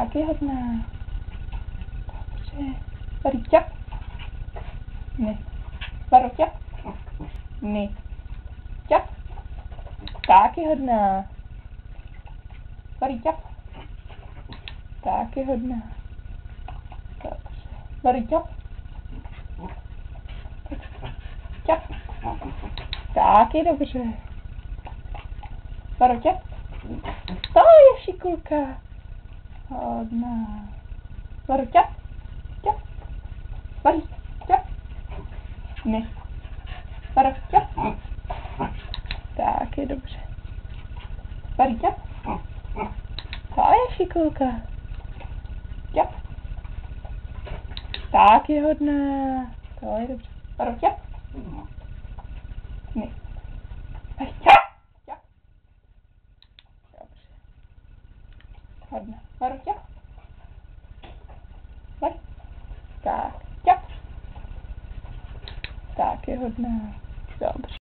Tak je hodná. Dobře. Tady ťap. Ne. Varo ťap. Ne. Ťap. Tak je hodná. Vary ťap. Tak je hodná. Dobře. Vary ťap. Ťap. Tak je dobře. Varo ťap. To je šikulka. Hodná. Varo ťap. Ťap. Vary ťap. Ne. Varo ťap. Tak je dobře. Vary ťap. To je šikulka. Ťap. Tak je hodná. To je dobře. Varo ťap. Ne. Vary ťap. Ťap. Dobře. Hodná. Varo ťap. Vary. Tak. Ťap. Tak je hodná. Dobře.